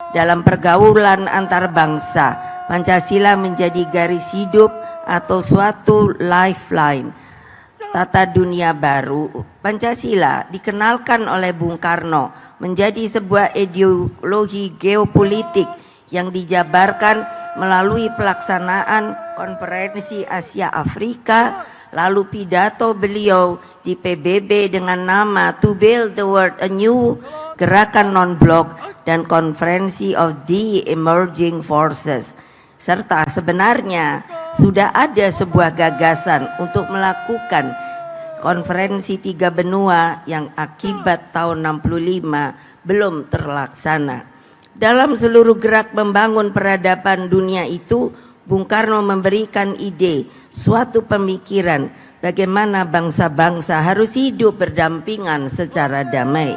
Dalam pergaulan antar bangsa, Pancasila menjadi garis hidup atau suatu lifeline. Tata dunia baru, Pancasila dikenalkan oleh Bung Karno menjadi sebuah ideologi geopolitik yang dijabarkan melalui pelaksanaan konferensi Asia Afrika, lalu pidato beliau di PBB dengan nama To Build the World Anew, Gerakan Non-Blok, dan Konferensi of the Emerging Forces. Serta sebenarnya sudah ada sebuah gagasan untuk melakukan konferensi tiga benua yang akibat tahun 65 belum terlaksana. Dalam seluruh gerak membangun peradaban dunia itu, Bung Karno memberikan ide, suatu pemikiran bagaimana bangsa-bangsa harus hidup berdampingan secara damai.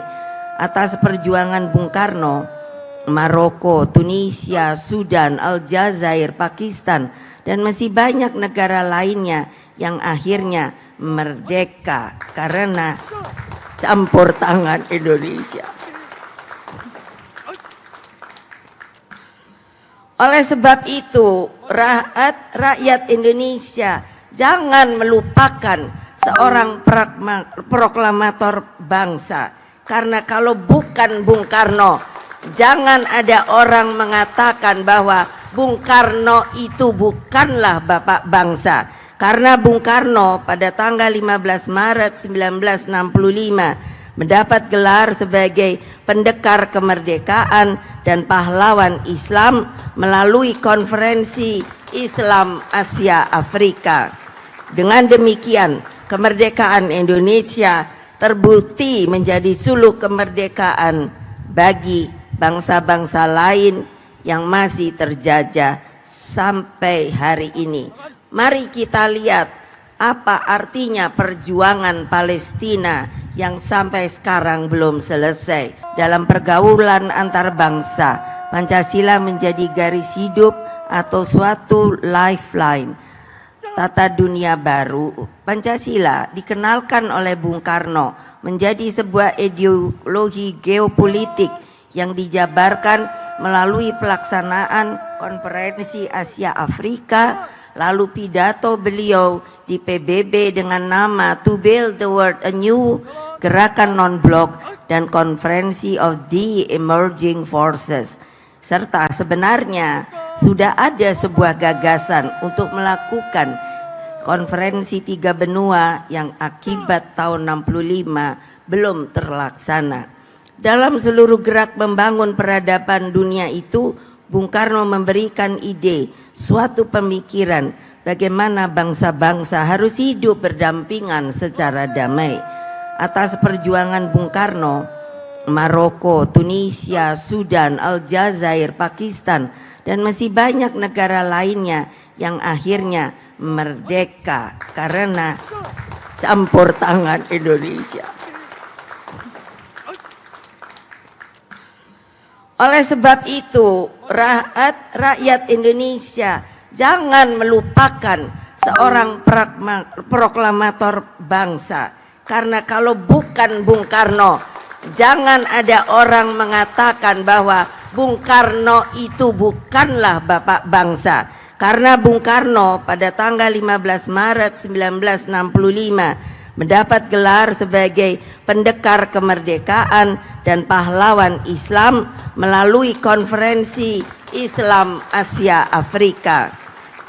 Atas perjuangan Bung Karno, Maroko, Tunisia, Sudan, Aljazair, Pakistan, dan masih banyak negara lainnya yang akhirnya merdeka karena campur tangan Indonesia. Oleh sebab itu, rakyat Indonesia jangan melupakan seorang proklamator bangsa. Karena kalau bukan Bung Karno, jangan ada orang mengatakan bahwa Bung Karno itu bukanlah bapak bangsa. Karena Bung Karno pada tanggal 15 Maret 1965 mendapat gelar sebagai pendekar kemerdekaan dan pahlawan Islam melalui konferensi Islam Asia Afrika. Dengan demikian, kemerdekaan Indonesia terbukti menjadi suluk kemerdekaan bagi bangsa-bangsa lain yang masih terjajah sampai hari ini. Mari kita lihat apa artinya perjuangan Palestina yang sampai sekarang belum selesai. Dalam pergaulan antar bangsa, Pancasila menjadi garis hidup atau suatu lifeline. Tata dunia baru, Pancasila dikenalkan oleh Bung Karno menjadi sebuah ideologi geopolitik yang dijabarkan melalui pelaksanaan konferensi Asia Afrika, lalu pidato beliau di PBB dengan nama To Build the World Anew, Gerakan Non-Blok, dan Konferensi of the Emerging Forces. Serta sebenarnya sudah ada sebuah gagasan untuk melakukan konferensi tiga benua yang akibat tahun 65 belum terlaksana. Dalam seluruh gerak membangun peradaban dunia itu, Bung Karno memberikan ide, suatu pemikiran bagaimana bangsa-bangsa harus hidup berdampingan secara damai. Atas perjuangan Bung Karno, Maroko, Tunisia, Sudan, Aljazair, Pakistan, dan masih banyak negara lainnya yang akhirnya merdeka karena campur tangan Indonesia. Oleh sebab itu, rakyat Indonesia jangan melupakan seorang proklamator bangsa. Karena kalau bukan Bung Karno, jangan ada orang mengatakan bahwa Bung Karno itu bukanlah bapak bangsa. Karena Bung Karno pada tanggal 15 Maret 1965 mendapat gelar sebagai pendekar kemerdekaan dan pahlawan Islam melalui konferensi Islam Asia Afrika.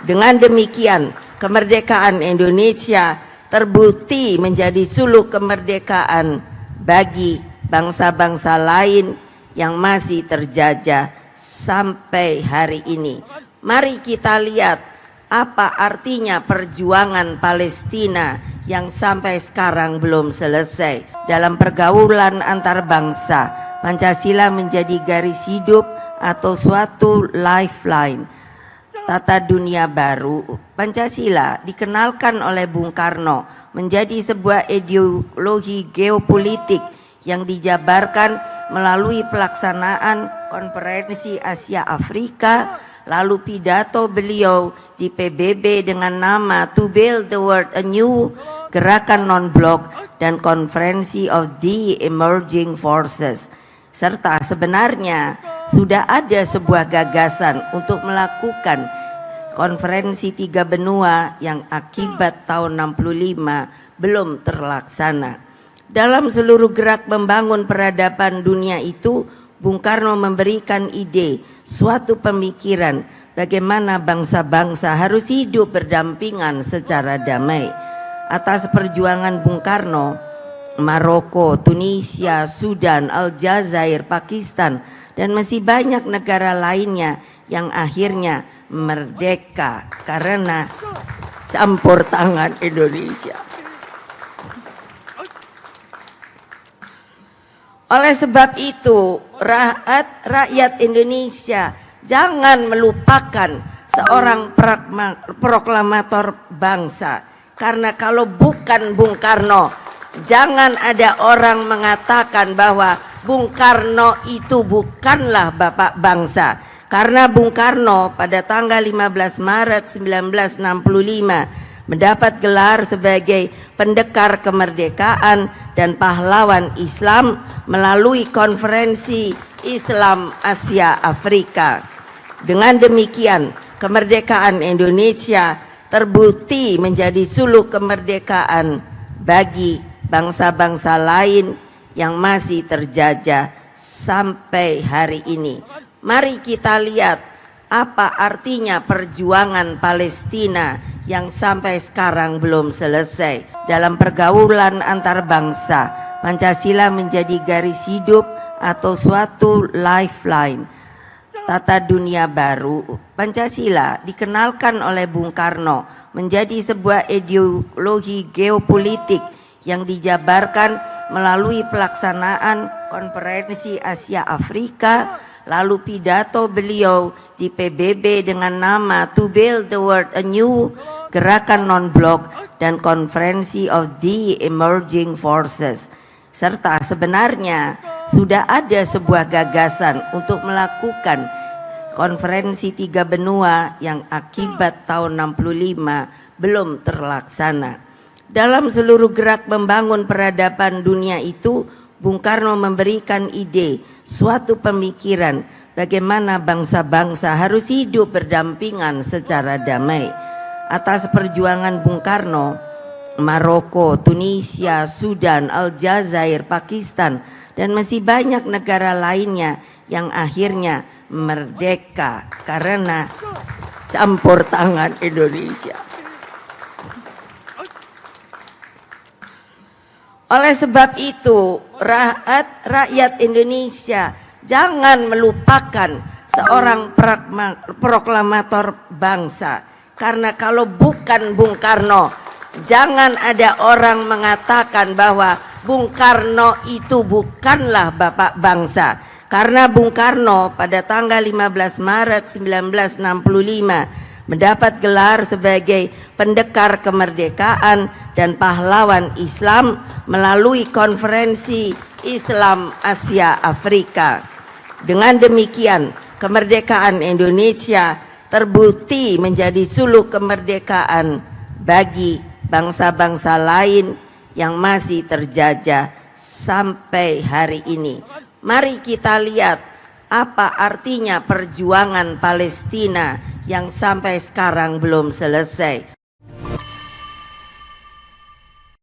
Dengan demikian, kemerdekaan Indonesia terbukti menjadi suluk kemerdekaan bagi bangsa-bangsa lain yang masih terjajah sampai hari ini. Mari kita lihat apa artinya perjuangan Palestina yang sampai sekarang belum selesai. Dalam pergaulan antar bangsa, Pancasila menjadi garis hidup atau suatu lifeline. Tata dunia baru, Pancasila dikenalkan oleh Bung Karno menjadi sebuah ideologi geopolitik yang dijabarkan melalui pelaksanaan konferensi Asia Afrika, lalu pidato beliau di PBB dengan nama To Build the World Anew, Gerakan Non-Blok, dan Konferensi of the Emerging Forces. Serta sebenarnya sudah ada sebuah gagasan untuk melakukan konferensi tiga benua yang akibat tahun 65 belum terlaksana. Dalam seluruh gerak membangun peradaban dunia itu, Bung Karno memberikan ide, suatu pemikiran bagaimana bangsa-bangsa harus hidup berdampingan secara damai. Atas perjuangan Bung Karno, Maroko, Tunisia, Sudan, Aljazair, Pakistan, dan masih banyak negara lainnya yang akhirnya merdeka karena campur tangan Indonesia. Oleh sebab itu, rakyat Indonesia jangan melupakan seorang proklamator bangsa. Karena kalau bukan Bung Karno, jangan ada orang mengatakan bahwa Bung Karno itu bukanlah bapak bangsa. Karena Bung Karno pada tanggal 15 Maret 1965 mendapat gelar sebagai pendekar kemerdekaan dan pahlawan Islam melalui konferensi Islam Asia Afrika. Dengan demikian, kemerdekaan Indonesia terbukti menjadi suluk kemerdekaan bagi bangsa-bangsa lain yang masih terjajah sampai hari ini. Mari kita lihat apa artinya perjuangan Palestina yang sampai sekarang belum selesai. Dalam pergaulan antar bangsa, Pancasila menjadi garis hidup atau suatu lifeline tata dunia baru. Pancasila dikenalkan oleh Bung Karno menjadi sebuah ideologi geopolitik yang dijabarkan melalui pelaksanaan konferensi Asia Afrika, lalu pidato beliau di PBB dengan nama To Build the World Anew, Gerakan Non-Blok, dan Konferensi of the Emerging Forces. Serta sebenarnya sudah ada sebuah gagasan untuk melakukan konferensi tiga benua yang akibat tahun 65 belum terlaksana. Dalam seluruh gerak membangun peradaban dunia itu, Bung Karno memberikan ide, suatu pemikiran bagaimana bangsa-bangsa harus hidup berdampingan secara damai. Atas perjuangan Bung Karno, Maroko, Tunisia, Sudan, Aljazair, Pakistan, dan masih banyak negara lainnya yang akhirnya merdeka karena campur tangan Indonesia. Oleh sebab itu, rakyat Indonesia jangan melupakan seorang proklamator bangsa. Karena kalau bukan Bung Karno, jangan ada orang mengatakan bahwa Bung Karno itu bukanlah bapak bangsa. Karena Bung Karno pada tanggal 15 Maret 1965 mendapat gelar sebagai pendekar kemerdekaan dan pahlawan Islam melalui konferensi Islam Asia Afrika. Dengan demikian, kemerdekaan Indonesia terbukti menjadi suluk kemerdekaan bagi bangsa-bangsa lain yang masih terjajah sampai hari ini. Mari kita lihat apa artinya perjuangan Palestina yang sampai sekarang belum selesai.